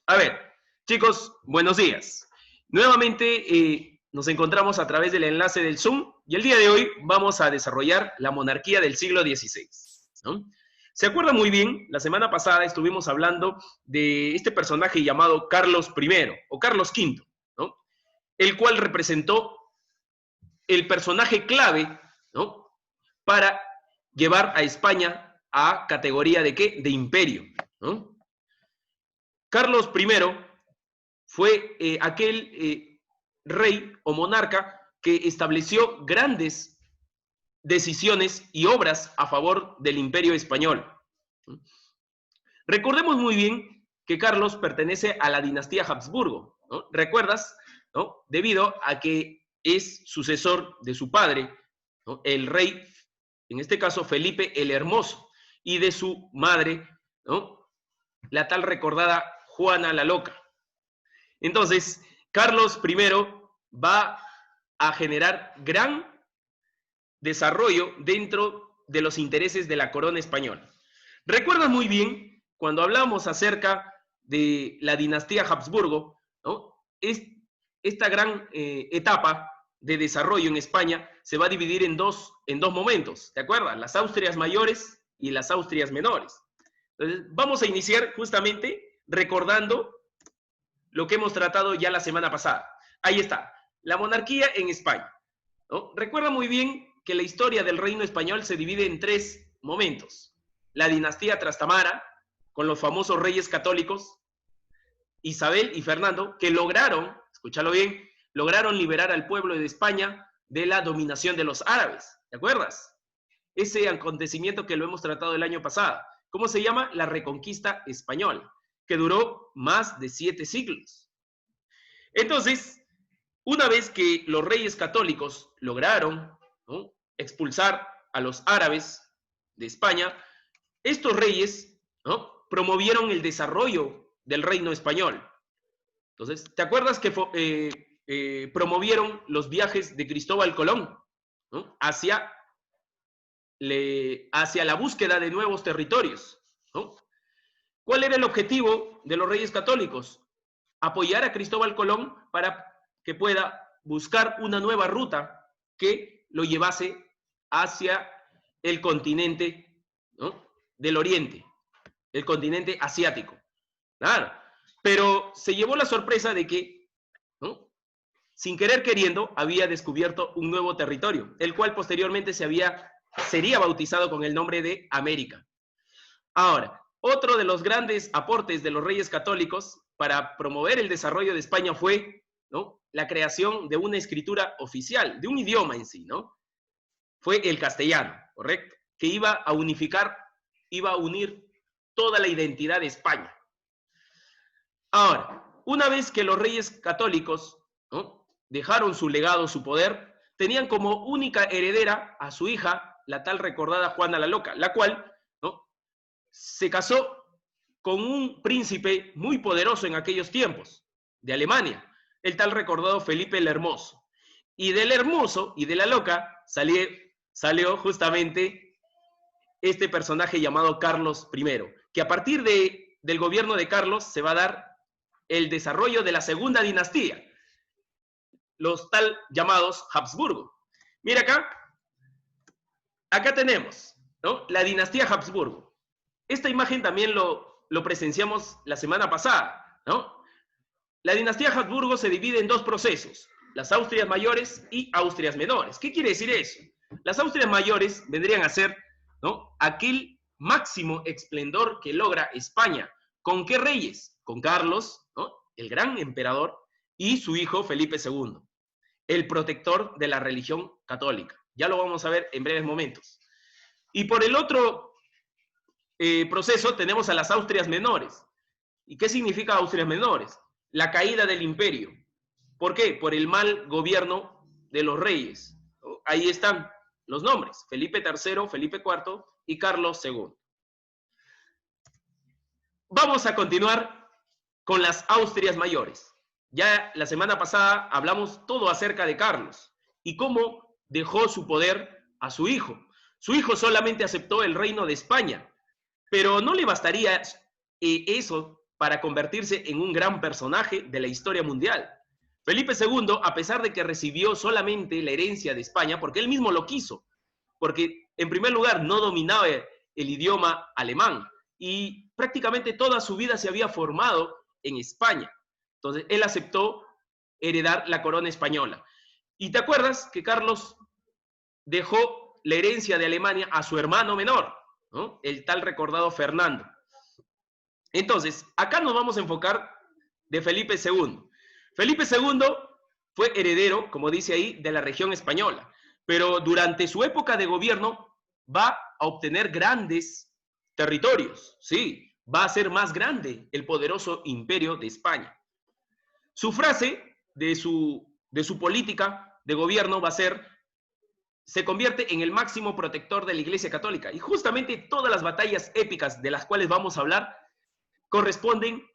A ver, chicos, buenos días. Nuevamente nos encontramos a través del enlace del Zoom y el día de hoy vamos a desarrollar la monarquía del siglo XVI, ¿no? ¿Se acuerda muy bien? La semana pasada estuvimos hablando de este personaje llamado Carlos I o Carlos V, ¿no? El cual representó el personaje clave, ¿no? Para llevar a España a categoría de ¿qué? De imperio, ¿no? Carlos I fue aquel rey o monarca que estableció grandes decisiones y obras a favor del imperio español. Recordemos muy bien que Carlos pertenece a la dinastía Habsburgo, ¿no? ¿Recuerdas? ¿No? Debido a que es sucesor de su padre, ¿no? El rey, en este caso Felipe el Hermoso, y de su madre, ¿no? La tal recordada Juana la Loca. Entonces, Carlos I va a generar gran desarrollo dentro de los intereses de la corona española. Recuerdas muy bien cuando hablamos acerca de la dinastía Habsburgo, ¿no? Esta gran etapa de desarrollo en España se va a dividir en dos momentos, ¿te acuerdas? Las Austrias mayores y las Austrias menores. Entonces, vamos a iniciar justamente recordando lo que hemos tratado ya la semana pasada. Ahí está, la monarquía en España, ¿no? Recuerda muy bien que la historia del reino español se divide en tres momentos. La dinastía Trastamara, con los famosos reyes católicos, Isabel y Fernando, que lograron, escúchalo bien, lograron liberar al pueblo de España de la dominación de los árabes, ¿te acuerdas? Ese acontecimiento que lo hemos tratado el año pasado. ¿Cómo se llama? La Reconquista Española, que duró más de 7 siglos. Entonces, una vez que los reyes católicos lograron, ¿no?, expulsar a los árabes de España, estos reyes, ¿no?, promovieron el desarrollo del reino español. Entonces, ¿te acuerdas que promovieron los viajes de Cristóbal Colón, ¿no?, hacia la búsqueda de nuevos territorios, ¿no? ¿Cuál era el objetivo de los reyes católicos? Apoyar a Cristóbal Colón para que pueda buscar una nueva ruta que lo llevase hacia el continente, ¿no?, del Oriente, el continente asiático. Claro, pero se llevó la sorpresa de que, ¿no?, sin querer queriendo, había descubierto un nuevo territorio, el cual posteriormente sería bautizado con el nombre de América. Ahora, otro de los grandes aportes de los reyes católicos para promover el desarrollo de España fue, ¿no?, la creación de una escritura oficial, de un idioma en sí, ¿no? Fue el castellano, ¿correcto? Que iba a unificar, iba a unir toda la identidad de España. Ahora, una vez que los reyes católicos, ¿no?, dejaron su legado, su poder, tenían como única heredera a su hija, la tal recordada Juana la Loca, la cual, ¿no?, se casó con un príncipe muy poderoso en aquellos tiempos, de Alemania, el tal recordado Felipe el Hermoso. Y del Hermoso y de la Loca salió justamente este personaje llamado Carlos I, que a partir del gobierno de Carlos se va a dar el desarrollo de la segunda dinastía, los tal llamados Habsburgo. Mira acá tenemos, ¿no?, la dinastía Habsburgo. Esta imagen también lo presenciamos la semana pasada, ¿no? La dinastía Habsburgo se divide en dos procesos, las Austrias mayores y Austrias menores. ¿Qué quiere decir eso? Las Austrias mayores vendrían a ser, ¿no?, aquel máximo esplendor que logra España. ¿Con qué reyes? Con Carlos, ¿no?, el gran emperador, y su hijo Felipe II, el protector de la religión católica. Ya lo vamos a ver en breves momentos. Y por el otro proceso tenemos a las Austrias menores. ¿Y qué significa Austrias menores? La caída del imperio. ¿Por qué? Por el mal gobierno de los reyes. Ahí están los nombres: Felipe III, Felipe IV y Carlos II. Vamos a continuar con las Austrias mayores. Ya la semana pasada hablamos todo acerca de Carlos y cómo dejó su poder a su hijo. Su hijo solamente aceptó el reino de España, pero no le bastaría eso para convertirse en un gran personaje de la historia mundial. Felipe II, a pesar de que recibió solamente la herencia de España, porque él mismo lo quiso, porque en primer lugar no dominaba el idioma alemán y prácticamente toda su vida se había formado en España. Entonces él aceptó heredar la corona española. Y te acuerdas que Carlos dejó la herencia de Alemania a su hermano menor, ¿no? El tal recordado Fernando. Entonces, acá nos vamos a enfocar de Felipe II. Felipe II fue heredero, como dice ahí, de la región española, pero durante su época de gobierno va a obtener grandes territorios, sí, va a ser más grande el poderoso imperio de España. Su frase de su política de gobierno va a ser: se convierte en el máximo protector de la Iglesia Católica. Y justamente todas las batallas épicas de las cuales vamos a hablar corresponden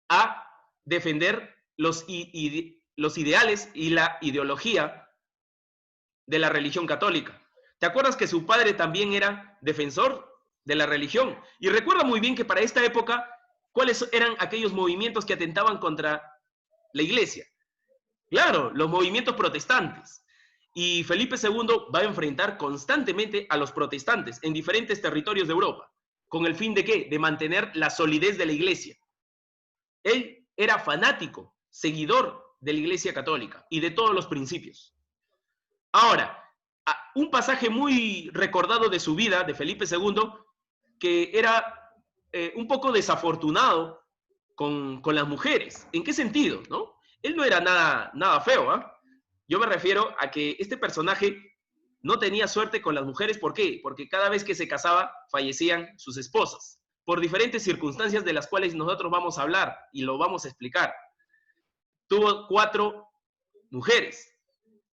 a defender los ideales y la ideología de la religión católica. ¿Te acuerdas que su padre también era defensor de la religión? Y recuerda muy bien que para esta época, ¿cuáles eran aquellos movimientos que atentaban contra la Iglesia? Claro, los movimientos protestantes. Y Felipe II va a enfrentar constantemente a los protestantes en diferentes territorios de Europa. ¿Con el fin de qué? De mantener la solidez de la Iglesia. Él era fanático, seguidor de la Iglesia Católica y de todos los principios. Ahora, un pasaje muy recordado de su vida, de Felipe II, que era un poco desafortunado con las mujeres. ¿En qué sentido? ¿No? Él no era nada feo, ¿eh? Yo me refiero a que este personaje no tenía suerte con las mujeres. ¿Por qué? Porque cada vez que se casaba, fallecían sus esposas, por diferentes circunstancias de las cuales nosotros vamos a hablar y lo vamos a explicar. Tuvo 4 mujeres,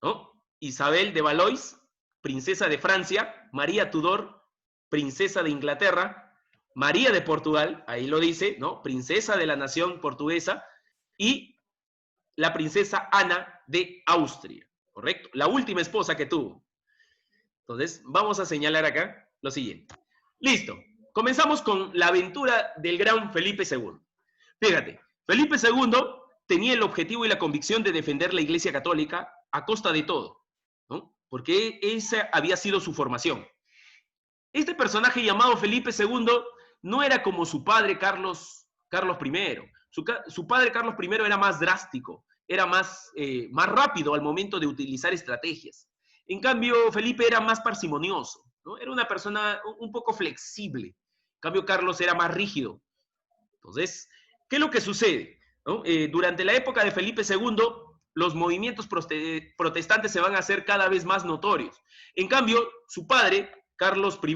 ¿no? Isabel de Valois, princesa de Francia; María Tudor, princesa de Inglaterra; María de Portugal, ahí lo dice, ¿no? Princesa de la nación portuguesa; y la princesa Ana de Austria, ¿correcto? La última esposa que tuvo. Entonces, vamos a señalar acá lo siguiente. Listo. Comenzamos con la aventura del gran Felipe II. Fíjate, Felipe II tenía el objetivo y la convicción de defender la Iglesia Católica a costa de todo, ¿no? Porque esa había sido su formación. Este personaje llamado Felipe II no era como su padre Carlos I. Su padre Carlos I era más drástico, era más rápido al momento de utilizar estrategias. En cambio, Felipe era más parsimonioso, ¿no? Era una persona un poco flexible. En cambio, Carlos era más rígido. Entonces, ¿qué es lo que sucede? ¿No? Durante la época de Felipe II, los movimientos protestantes se van a hacer cada vez más notorios. En cambio, su padre, Carlos I,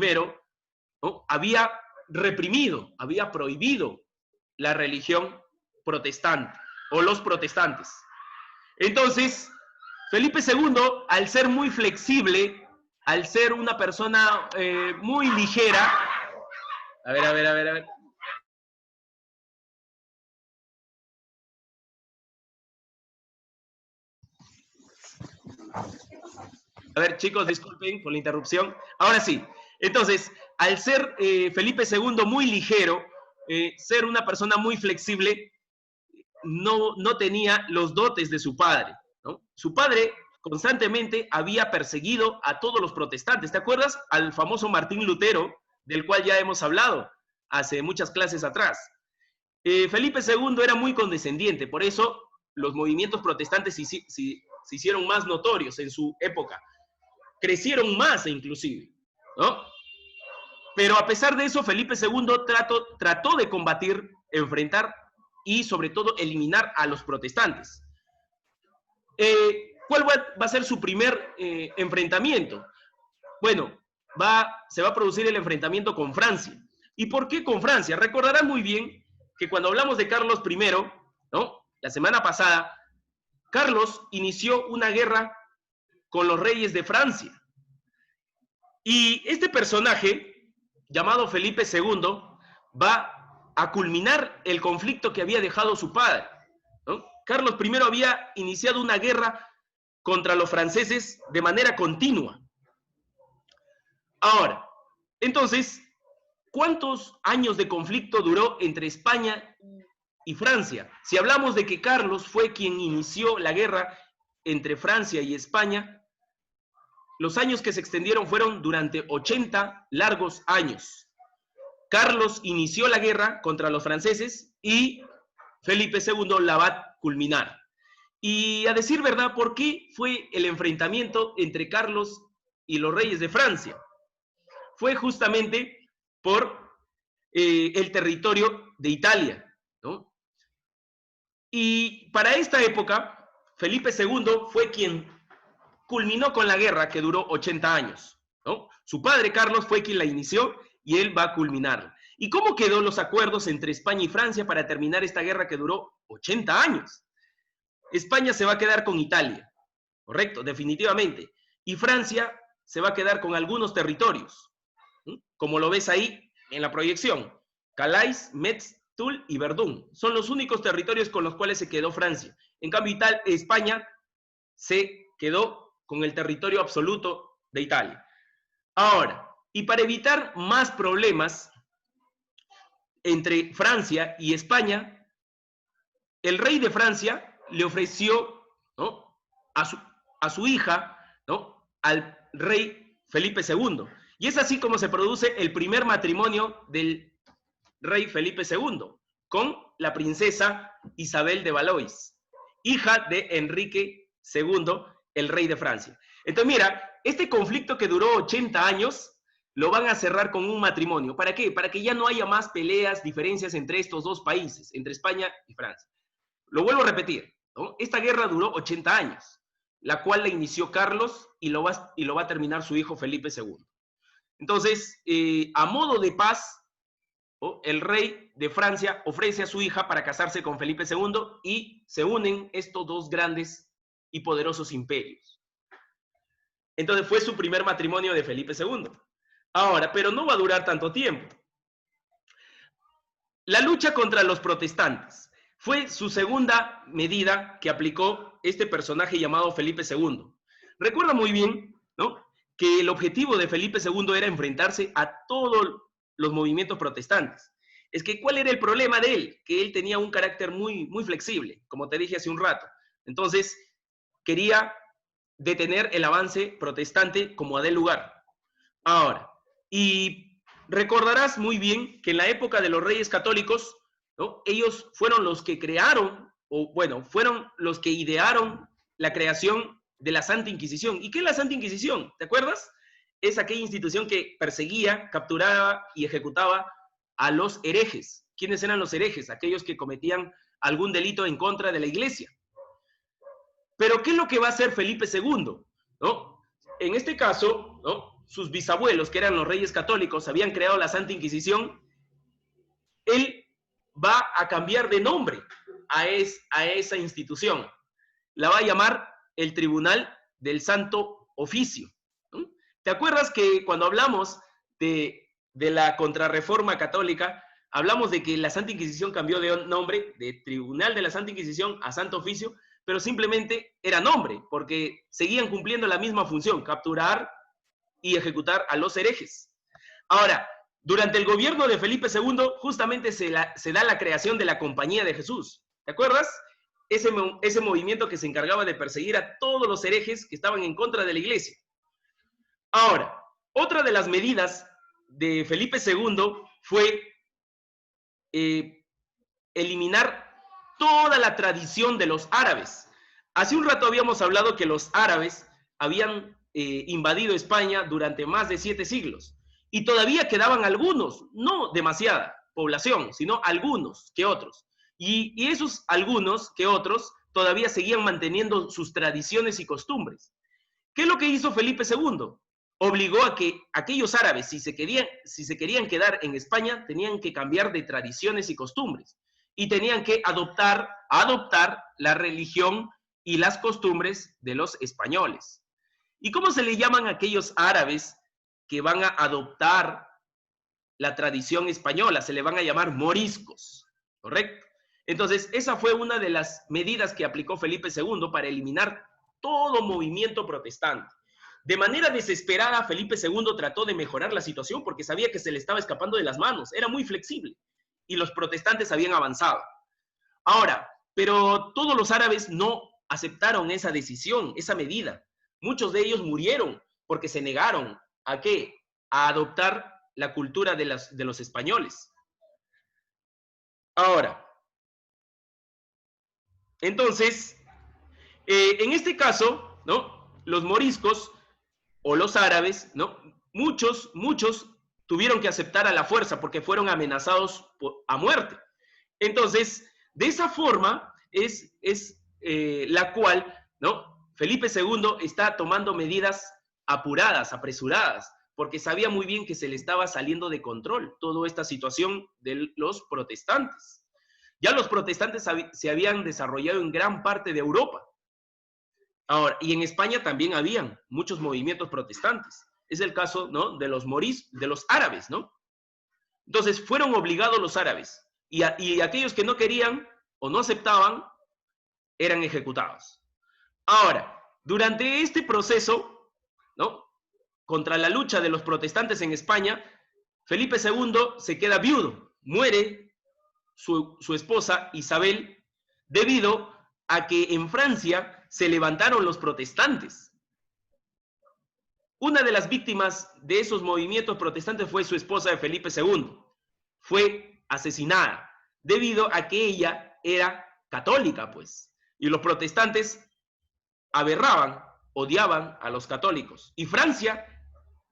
¿no? Había reprimido, había prohibido la religión protestante o los protestantes. Entonces, Felipe II, al ser muy flexible, al ser una persona muy ligera... A ver. A ver, chicos, disculpen por la interrupción. Ahora sí. Entonces, al ser Felipe II muy ligero, ser una persona muy flexible, no tenía los dotes de su padre, ¿no? Su padre constantemente había perseguido a todos los protestantes. ¿Te acuerdas? Al famoso Martín Lutero, del cual ya hemos hablado hace muchas clases atrás. Felipe II era muy condescendiente, por eso los movimientos protestantes se hicieron más notorios en su época. Crecieron más inclusive, ¿no? Pero a pesar de eso, Felipe II trató de combatir, enfrentar y sobre todo eliminar a los protestantes. ¿Cuál va a ser su primer enfrentamiento? Bueno, se va a producir el enfrentamiento con Francia. ¿Y por qué con Francia? Recordarán muy bien que cuando hablamos de Carlos I, ¿no? La semana pasada, Carlos inició una guerra con los reyes de Francia. Y este personaje, llamado Felipe II, va a culminar el conflicto que había dejado su padre, ¿no? Carlos I había iniciado una guerra contra los franceses de manera continua. Ahora, entonces, ¿cuántos años de conflicto duró entre España y Francia. Si hablamos de que Carlos fue quien inició la guerra entre Francia y España, los años que se extendieron fueron durante 80 largos años. Carlos inició la guerra contra los franceses y Felipe II la va a culminar. Y a decir verdad, ¿por qué fue el enfrentamiento entre Carlos y los reyes de Francia? Fue justamente por el territorio de Italia, ¿no? Y para esta época, Felipe II fue quien culminó con la guerra que duró 80 años, ¿no? Su padre Carlos fue quien la inició y él va a culminarla. ¿Y cómo quedó los acuerdos entre España y Francia para terminar esta guerra que duró 80 años? España se va a quedar con Italia, correcto, definitivamente. Y Francia se va a quedar con algunos territorios, ¿sí? Como lo ves ahí en la proyección. Calais, Metz, Toul y Verdún. Son los únicos territorios con los cuales se quedó Francia. En cambio, España se quedó con el territorio absoluto de Italia. Ahora, y para evitar más problemas entre Francia y España, el rey de Francia le ofreció, ¿no?, a su hija, ¿no?, al rey Felipe II. Y es así como se produce el primer matrimonio del rey Felipe II con la princesa Isabel de Valois, hija de Enrique II, el rey de Francia. Entonces, mira, este conflicto que duró 80 años lo van a cerrar con un matrimonio. ¿Para qué? Para que ya no haya más peleas, diferencias entre estos dos países, entre España y Francia. Lo vuelvo a repetir, ¿no? Esta guerra duró 80 años, la cual la inició Carlos y lo va a terminar su hijo Felipe II. Entonces, a modo de paz, ¿no?, el rey de Francia ofrece a su hija para casarse con Felipe II y se unen estos dos grandes y poderosos imperios. Entonces fue su primer matrimonio de Felipe II. Ahora, pero no va a durar tanto tiempo. La lucha contra los protestantes fue su segunda medida que aplicó este personaje llamado Felipe II. Recuerda muy bien, ¿no?, que el objetivo de Felipe II era enfrentarse a todos los movimientos protestantes. Es que, ¿cuál era el problema de él? Que él tenía un carácter muy, muy flexible, como te dije hace un rato. Entonces, quería detener el avance protestante como a dé lugar. Ahora, y recordarás muy bien que en la época de los reyes católicos, ¿no?, ellos fueron los que crearon, o bueno, fueron los que idearon la creación de la Santa Inquisición. ¿Y qué es la Santa Inquisición? ¿Te acuerdas? Es aquella institución que perseguía, capturaba y ejecutaba a los herejes. ¿Quiénes eran los herejes? Aquellos que cometían algún delito en contra de la iglesia. Pero ¿qué es lo que va a hacer Felipe II? ¿No? En este caso, ¿no?, sus bisabuelos, que eran los reyes católicos, habían creado la Santa Inquisición. Él va a cambiar de nombre a esa institución. La va a llamar el Tribunal del Santo Oficio, ¿no? ¿Te acuerdas que cuando hablamos de la Contrarreforma Católica, hablamos de que la Santa Inquisición cambió de nombre, de Tribunal de la Santa Inquisición a Santo Oficio, pero simplemente era nombre, porque seguían cumpliendo la misma función, capturar y ejecutar a los herejes? Ahora, durante el gobierno de Felipe II, justamente se da la creación de la Compañía de Jesús. ¿Te acuerdas? Ese movimiento que se encargaba de perseguir a todos los herejes que estaban en contra de la iglesia. Ahora, otra de las medidas de Felipe II fue eliminar toda la tradición de los árabes. Hace un rato habíamos hablado que los árabes habían invadido España durante más de 7 siglos. Y todavía quedaban algunos, no demasiada población, sino algunos que otros. Y esos algunos que otros todavía seguían manteniendo sus tradiciones y costumbres. ¿Qué es lo que hizo Felipe II? Obligó a que aquellos árabes, si se querían quedar en España, tenían que cambiar de tradiciones y costumbres. Y tenían que adoptar la religión y las costumbres de los españoles. ¿Y cómo se le llaman a aquellos árabes que van a adoptar la tradición española? Se le van a llamar moriscos, ¿correcto? Entonces, esa fue una de las medidas que aplicó Felipe II para eliminar todo movimiento protestante. De manera desesperada, Felipe II trató de mejorar la situación porque sabía que se le estaba escapando de las manos. Era muy flexible y los protestantes habían avanzado. Ahora, pero todos los árabes no aceptaron esa decisión, esa medida. Muchos de ellos murieron porque se negaron ¿a qué? A adoptar la cultura de los españoles. Ahora, entonces, en este caso, ¿no? Los moriscos o los árabes, ¿no? Muchos tuvieron que aceptar a la fuerza porque fueron amenazados a muerte. Entonces, de esa forma es la cual, ¿no? Felipe II está tomando medidas apuradas, apresuradas, porque sabía muy bien que se le estaba saliendo de control toda esta situación de los protestantes. Ya los protestantes se habían desarrollado en gran parte de Europa. Ahora, y en España también habían muchos movimientos protestantes. Es el caso, ¿no? De los árabes, ¿no? Entonces, fueron obligados los árabes. Y aquellos que no querían o no aceptaban, eran ejecutados. Ahora, durante este proceso, ¿no? Contra la lucha de los protestantes en España, Felipe II se queda viudo, muere su esposa Isabel, debido a que en Francia se levantaron los protestantes. Una de las víctimas de esos movimientos protestantes fue su esposa de Felipe II. Fue asesinada debido a que ella era católica, pues. Y los protestantes aberraban, odiaban a los católicos. Y Francia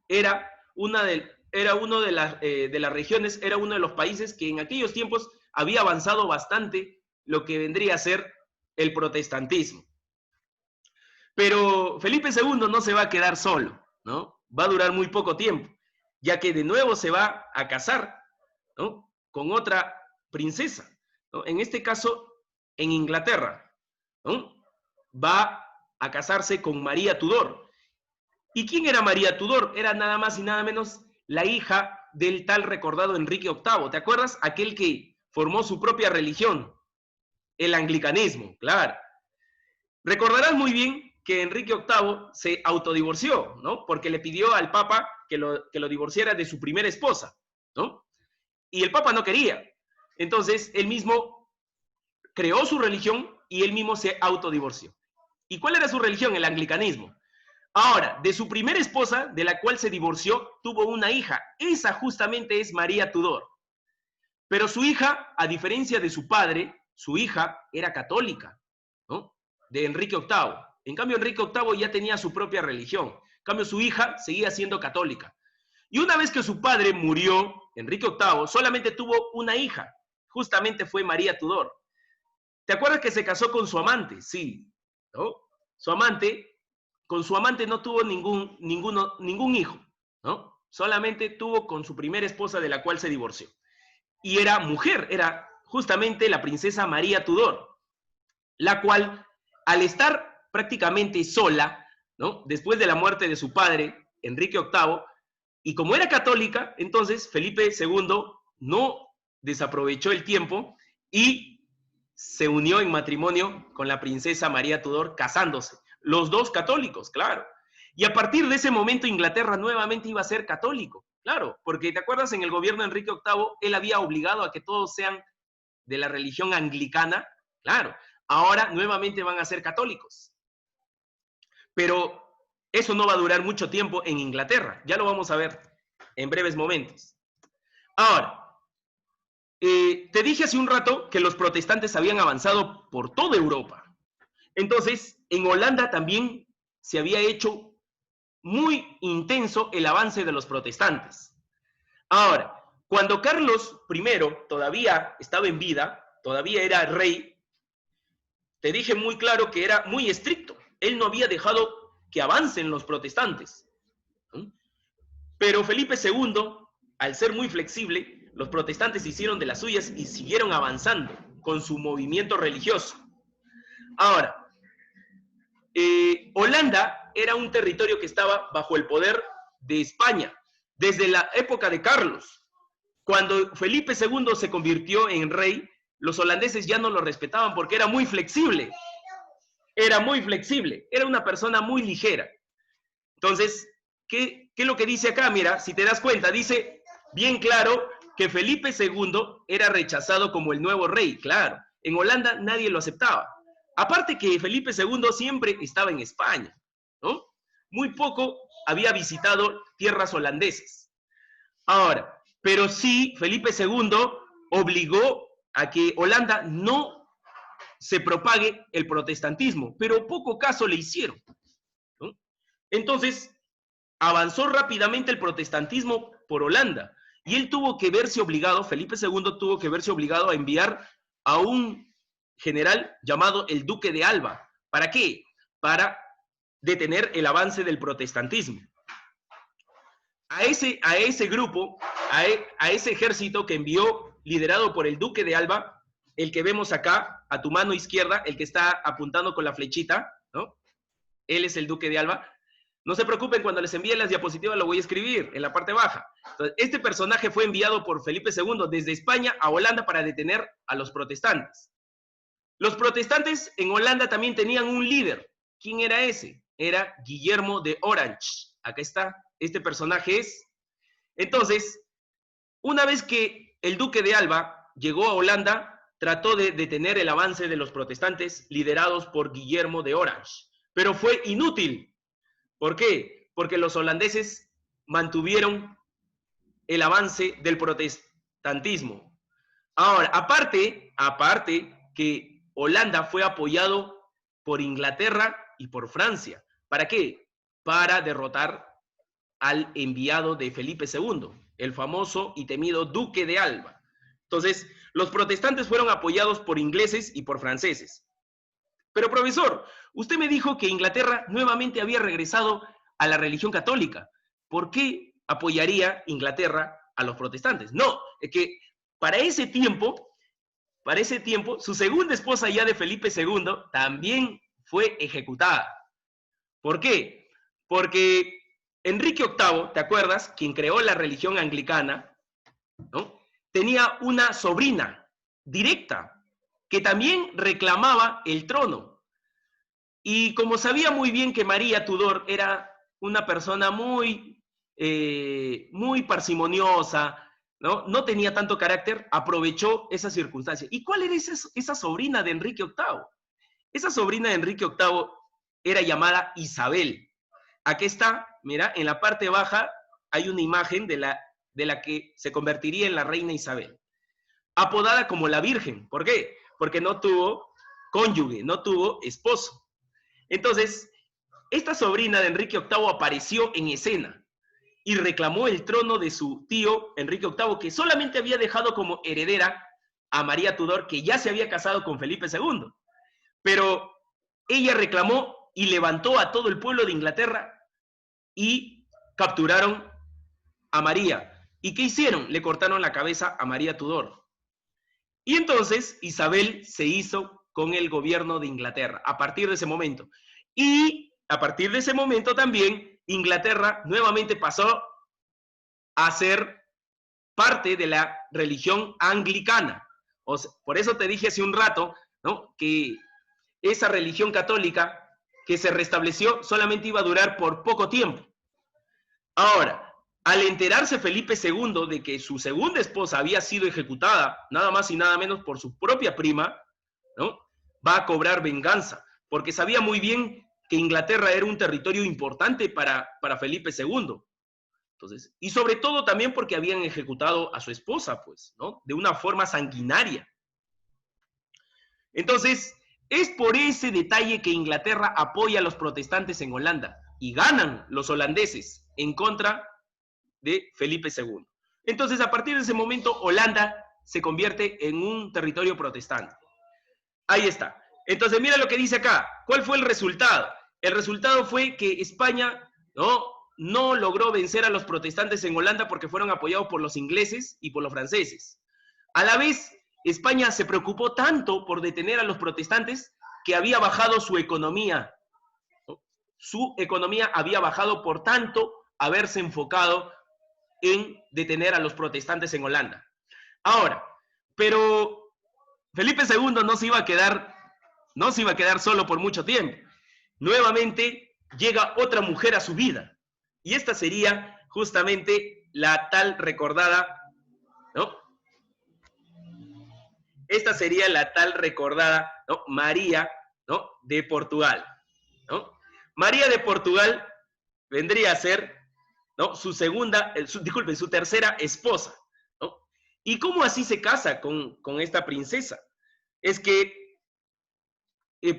era uno de las regiones, era uno de los países que en aquellos tiempos había avanzado bastante lo que vendría a ser el protestantismo. Pero Felipe II no se va a quedar solo, ¿no? Va a durar muy poco tiempo, ya que de nuevo se va a casar, ¿no? Con otra princesa, ¿no? En este caso, en Inglaterra, ¿no? Va a casarse con María Tudor. ¿Y quién era María Tudor? Era nada más y nada menos la hija del tal recordado Enrique VIII. ¿Te acuerdas? Aquel que formó su propia religión, el anglicanismo, claro. Recordarás muy bien que Enrique VIII se autodivorció, ¿no? Porque le pidió al Papa que lo divorciara de su primera esposa, ¿no? Y el Papa no quería. Entonces, él mismo creó su religión y él mismo se autodivorció. ¿Y cuál era su religión? El anglicanismo. Ahora, de su primera esposa, de la cual se divorció, tuvo una hija. Esa justamente es María Tudor. Pero su hija, a diferencia de su padre, su hija era católica, ¿no? De Enrique VIII. En cambio, Enrique VIII ya tenía su propia religión. En cambio, su hija seguía siendo católica. Y una vez que su padre murió, Enrique VIII solamente tuvo una hija. Justamente fue María Tudor. ¿Te acuerdas que se casó con su amante? Sí, ¿no? Con su amante no tuvo ningún hijo, ¿no? Solamente tuvo con su primera esposa de la cual se divorció. Y era mujer, era justamente la princesa María Tudor, la cual, al estar prácticamente sola, ¿no? Después de la muerte de su padre, Enrique VIII, y como era católica, entonces Felipe II no desaprovechó el tiempo y se unió en matrimonio con la princesa María Tudor, casándose. Los dos católicos, claro. Y a partir de ese momento Inglaterra nuevamente iba a ser católico, claro, porque te acuerdas en el gobierno de Enrique VIII, él había obligado a que todos sean de la religión anglicana, claro. Ahora nuevamente van a ser católicos. Pero eso no va a durar mucho tiempo en Inglaterra. Ya lo vamos a ver en breves momentos. Ahora, te dije hace un rato que los protestantes habían avanzado por toda Europa. Entonces, en Holanda también se había hecho muy intenso el avance de los protestantes. Ahora, cuando Carlos I todavía estaba en vida, todavía era rey, te dije muy claro que era muy estricto. Él no había dejado que avancen los protestantes. Pero Felipe II, al ser muy flexible, los protestantes hicieron de las suyas y siguieron avanzando con su movimiento religioso. Ahora, Holanda era un territorio que estaba bajo el poder de España desde la época de Carlos. Cuando Felipe II se convirtió en rey, los holandeses ya no lo respetaban porque era muy flexible. Era muy flexible, era una persona muy ligera. Entonces, ¿qué es lo que dice acá? Mira, si te das cuenta, dice bien claro que Felipe II era rechazado como el nuevo rey, claro. en Holanda nadie lo aceptaba. Aparte que Felipe II siempre estaba en España, ¿no? Muy poco había visitado tierras holandesas. Ahora, pero sí, Felipe II obligó a que Holanda no se propague el protestantismo, pero poco caso le hicieron, ¿no? Entonces, avanzó rápidamente el protestantismo por Holanda y él tuvo que verse obligado, Felipe II tuvo que verse obligado a enviar a un general llamado el Duque de Alba. ¿Para qué? Para detener el avance del protestantismo. A ese grupo, a ese ejército que envió, liderado por el Duque de Alba, el que vemos acá, a tu mano izquierda, el que está apuntando con la flechita, ¿no? Él es el Duque de Alba. No se preocupen, cuando les envíe las diapositivas lo voy a escribir en la parte baja. Entonces, este personaje fue enviado por Felipe II desde España a Holanda para detener a los protestantes. Los protestantes en Holanda también tenían un líder. ¿Quién era ese? Era Guillermo de Orange. Acá está, este personaje es. Entonces, una vez que el Duque de Alba llegó a Holanda, trató de detener el avance de los protestantes liderados por Guillermo de Orange. Pero fue inútil. ¿Por qué? Porque los holandeses mantuvieron el avance del protestantismo. Ahora, aparte que Holanda fue apoyado por Inglaterra y por Francia. ¿Para qué? Para derrotar al enviado de Felipe II, el famoso y temido Duque de Alba. Entonces, los protestantes fueron apoyados por ingleses y por franceses. Pero, profesor, usted me dijo que Inglaterra nuevamente había regresado a la religión católica. ¿Por qué apoyaría Inglaterra a los protestantes? No, es que para ese tiempo, su segunda esposa ya de Felipe II también fue ejecutada. ¿Por qué? Porque Enrique VIII, ¿te acuerdas? Quien creó la religión anglicana, ¿no? Tenía una sobrina directa que también reclamaba el trono. Y como sabía muy bien que María Tudor era una persona muy parsimoniosa, ¿no? No tenía tanto carácter, aprovechó esa circunstancia. ¿Y cuál era esa sobrina de Enrique VIII? Esa sobrina de Enrique VIII era llamada Isabel. Aquí está, mira, en la parte baja hay una imagen de la que se convertiría en la reina Isabel. Apodada como la Virgen. ¿Por qué? Porque no tuvo cónyuge, no tuvo esposo. Entonces, esta sobrina de Enrique VIII apareció en escena y reclamó el trono de su tío Enrique VIII, que solamente había dejado como heredera a María Tudor, que ya se había casado con Felipe II. Pero ella reclamó y levantó a todo el pueblo de Inglaterra y capturaron a María. ¿Y qué hicieron? Le cortaron la cabeza a María Tudor. Y entonces Isabel se hizo con el gobierno de Inglaterra a partir de ese momento. Y a partir de ese momento también Inglaterra nuevamente pasó a ser parte de la religión anglicana. O sea, por eso te dije hace un rato, ¿no?, que esa religión católica que se restableció solamente iba a durar por poco tiempo. Ahora, al enterarse Felipe II de que su segunda esposa había sido ejecutada, nada más y nada menos por su propia prima, ¿no?, va a cobrar venganza, porque sabía muy bien que Inglaterra era un territorio importante para Felipe II. Entonces, y sobre todo también porque habían ejecutado a su esposa, pues, ¿no?, de una forma sanguinaria. Entonces, es por ese detalle que Inglaterra apoya a los protestantes en Holanda y ganan los holandeses en contra de Felipe II. Entonces, a partir de ese momento, Holanda se convierte en un territorio protestante. Ahí está. Entonces, mira lo que dice acá. ¿Cuál fue el resultado? El resultado fue que España no logró vencer a los protestantes en Holanda porque fueron apoyados por los ingleses y por los franceses. A la vez, España se preocupó tanto por detener a los protestantes que había bajado su economía. Su economía había bajado por tanto haberse enfocado en detener a los protestantes en Holanda. Ahora, pero Felipe II no se iba a quedar solo por mucho tiempo. Nuevamente llega otra mujer a su vida. Y esta sería justamente la tal recordada, ¿no?, esta sería la tal recordada, ¿no?, María, ¿no?, de Portugal, ¿no? María de Portugal vendría a ser, ¿no?, su segunda, disculpen, su tercera esposa, ¿no? ¿Y cómo así se casa con esta princesa? Es que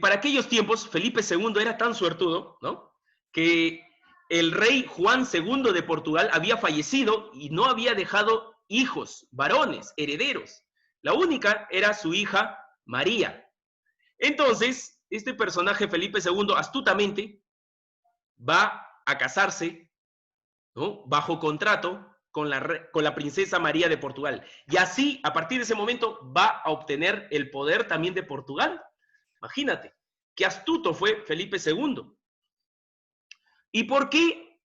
para aquellos tiempos Felipe II era tan suertudo, ¿no?, que el rey Juan II de Portugal había fallecido y no había dejado hijos, varones, herederos. La única era su hija María. Entonces, este personaje Felipe II astutamente va a casarse, ¿no?, bajo contrato con la princesa María de Portugal. Y así, a partir de ese momento, va a obtener el poder también de Portugal. Imagínate, qué astuto fue Felipe II. ¿Y por qué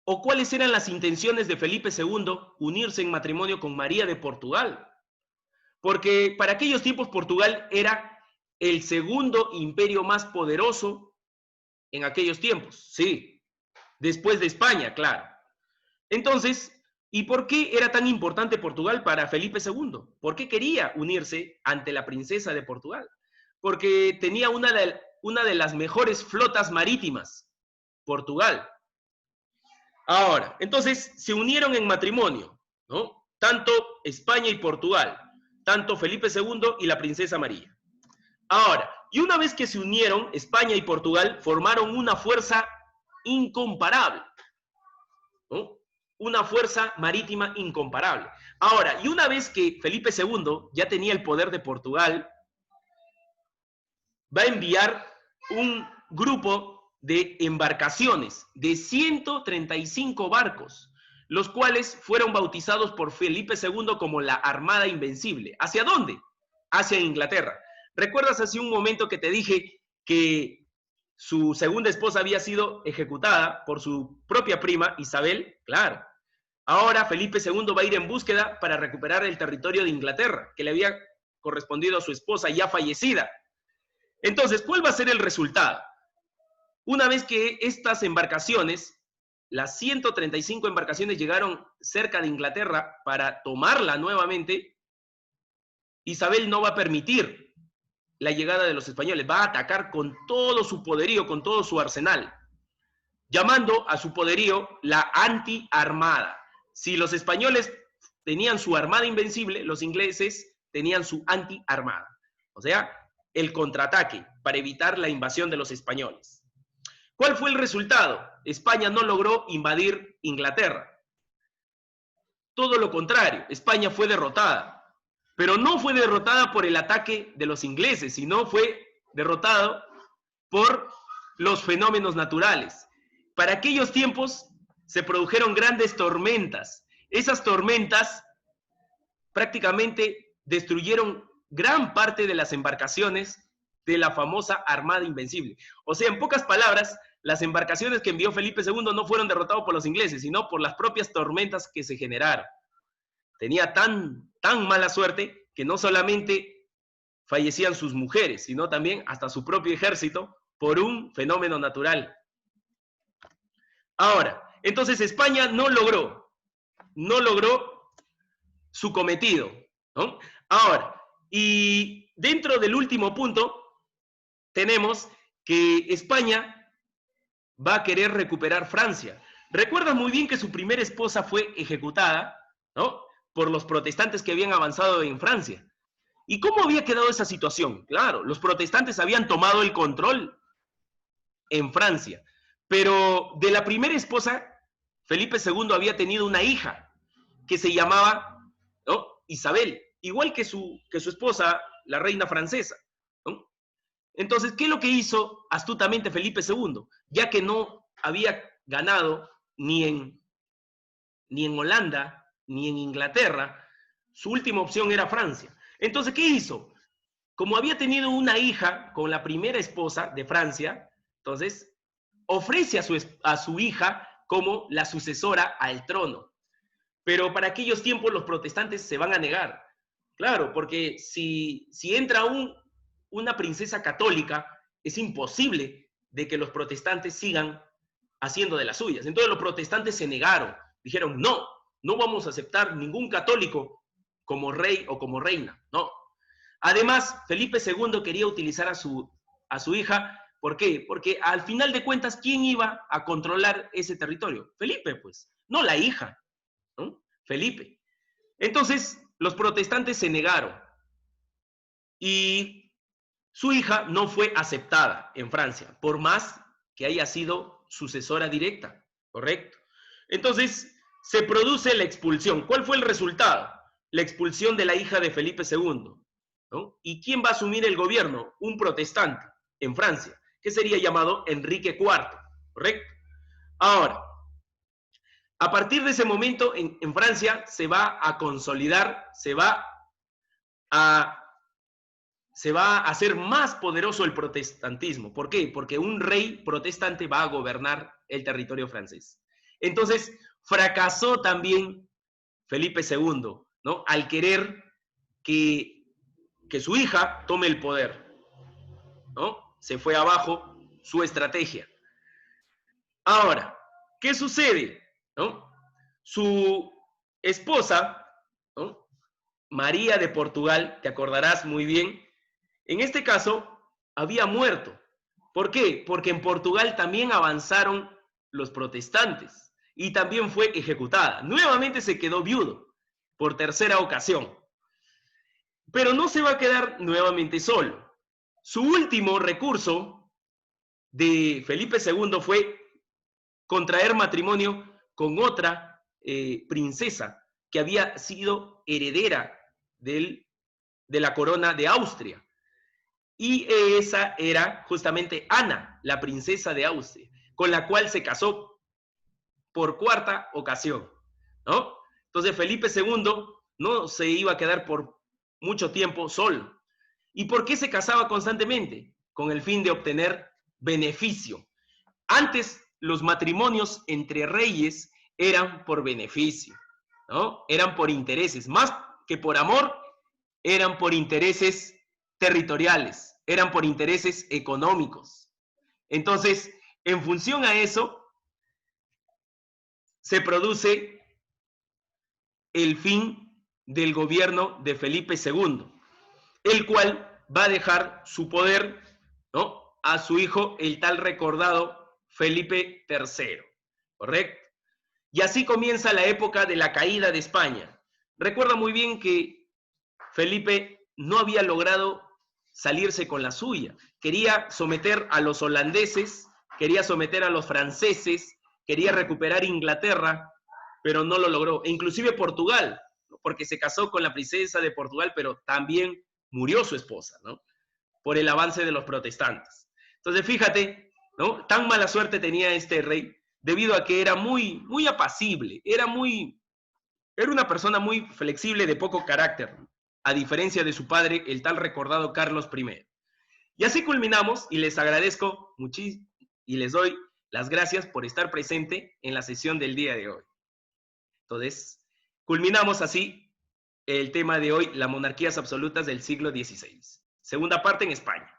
o cuáles eran las intenciones de Felipe II unirse en matrimonio con María de Portugal? Porque para aquellos tiempos Portugal era el segundo imperio más poderoso en aquellos tiempos, sí, después de España, claro. Entonces, ¿y por qué era tan importante Portugal para Felipe II? ¿Por qué quería unirse ante la princesa de Portugal? Porque tenía una de las mejores flotas marítimas, Portugal. Ahora, entonces se unieron en matrimonio, ¿no?, tanto España y Portugal, tanto Felipe II y la princesa María. Ahora, y una vez que se unieron, España y Portugal formaron una fuerza incomparable, ¿no?, una fuerza marítima incomparable. Ahora, y una vez que Felipe II ya tenía el poder de Portugal, va a enviar un grupo de embarcaciones de 135 barcos, los cuales fueron bautizados por Felipe II como la Armada Invencible. ¿Hacia dónde? Hacia Inglaterra. ¿Recuerdas hace un momento que te dije que su segunda esposa había sido ejecutada por su propia prima, Isabel? Claro. Ahora Felipe II va a ir en búsqueda para recuperar el territorio de Inglaterra, que le había correspondido a su esposa ya fallecida. Entonces, ¿cuál va a ser el resultado? Una vez que estas embarcaciones, las 135 embarcaciones llegaron cerca de Inglaterra para tomarla nuevamente, Isabel no va a permitir la llegada de los españoles, va a atacar con todo su poderío, con todo su arsenal, llamando a su poderío la anti-armada. Si los españoles tenían su armada invencible, los ingleses tenían su anti-armada. O sea, el contraataque para evitar la invasión de los españoles. ¿Cuál fue el resultado? España no logró invadir Inglaterra. Todo lo contrario, España fue derrotada. Pero no fue derrotada por el ataque de los ingleses, sino fue derrotado por los fenómenos naturales. Para aquellos tiempos se produjeron grandes tormentas. Esas tormentas prácticamente destruyeron gran parte de las embarcaciones de la famosa Armada Invencible. O sea, en pocas palabras, las embarcaciones que envió Felipe II no fueron derrotadas por los ingleses, sino por las propias tormentas que se generaron. Tenía tan mala suerte que no solamente fallecían sus mujeres, sino también hasta su propio ejército por un fenómeno natural. Ahora, entonces España no logró su cometido, ¿no? Ahora, y dentro del último punto, tenemos que España va a querer recuperar Francia. Recuerda muy bien que su primera esposa fue ejecutada, ¿no?, por los protestantes que habían avanzado en Francia. ¿Y cómo había quedado esa situación? Claro, los protestantes habían tomado el control en Francia, pero de la primera esposa, Felipe II había tenido una hija que se llamaba, ¿no?, Isabel, igual que su esposa, la reina francesa, ¿no? Entonces, ¿qué es lo que hizo astutamente Felipe II? Ya que no había ganado ni en Holanda, ni en Inglaterra, su última opción era Francia. Entonces, ¿qué hizo? Como había tenido una hija con la primera esposa de Francia, entonces ofrece a su hija como la sucesora al trono. Pero para aquellos tiempos los protestantes se van a negar. Claro, porque si entra una princesa católica, es imposible de que los protestantes sigan haciendo de las suyas. Entonces los protestantes se negaron. Dijeron, no vamos a aceptar ningún católico como rey o como reina. No. Además, Felipe II quería utilizar a su hija. ¿Por qué? Porque al final de cuentas, ¿quién iba a controlar ese territorio? Felipe, pues, no la hija, ¿no? Felipe. Entonces, los protestantes se negaron y su hija no fue aceptada en Francia, por más que haya sido sucesora directa, ¿correcto? Entonces, se produce la expulsión. ¿Cuál fue el resultado? La expulsión de la hija de Felipe II, ¿no? ¿Y quién va a asumir el gobierno? Un protestante en Francia, que sería llamado Enrique IV, ¿correcto? Ahora, a partir de ese momento en Francia se va a consolidar, a, se va a hacer más poderoso el protestantismo. ¿Por qué? Porque un rey protestante va a gobernar el territorio francés. Entonces, fracasó también Felipe II, ¿no? Al querer que su hija tome el poder, ¿no? Se fue abajo su estrategia. Ahora, ¿qué sucede? ¿No? Su esposa, ¿no? María de Portugal, te acordarás muy bien, en este caso había muerto. ¿Por qué? Porque en Portugal también avanzaron los protestantes y también fue ejecutada. Nuevamente se quedó viudo por tercera ocasión. Pero no se va a quedar nuevamente solo. Su último recurso de Felipe II fue contraer matrimonio con otra princesa que había sido heredera de la corona de Austria. Y esa era justamente Ana, la princesa de Austria, con la cual se casó por cuarta ocasión, ¿no? Entonces Felipe II no se iba a quedar por mucho tiempo solo. ¿Y por qué se casaba constantemente? Con el fin de obtener beneficio. Antes los matrimonios entre reyes eran por beneficio, ¿no? Eran por intereses, más que por amor, eran por intereses territoriales, eran por intereses económicos. Entonces, en función a eso, se produce el fin del gobierno de Felipe II, el cual va a dejar su poder, ¿no?, a su hijo, el tal recordado Felipe III, ¿correcto? Y así comienza la época de la caída de España. Recuerda muy bien que Felipe no había logrado salirse con la suya. Quería someter a los holandeses, quería someter a los franceses, quería recuperar Inglaterra, pero no lo logró. E inclusive Portugal, porque se casó con la princesa de Portugal, pero también murió su esposa, ¿no? Por el avance de los protestantes. Entonces, fíjate, ¿no? Tan mala suerte tenía este rey, debido a que era muy, muy apacible, era una persona muy flexible, de poco carácter, a diferencia de su padre, el tal recordado Carlos I. Y así culminamos, y les agradezco muchísimo, y les doy las gracias por estar presente en la sesión del día de hoy. Entonces, culminamos así el tema de hoy, las monarquías absolutas del siglo XVI. Segunda parte en España.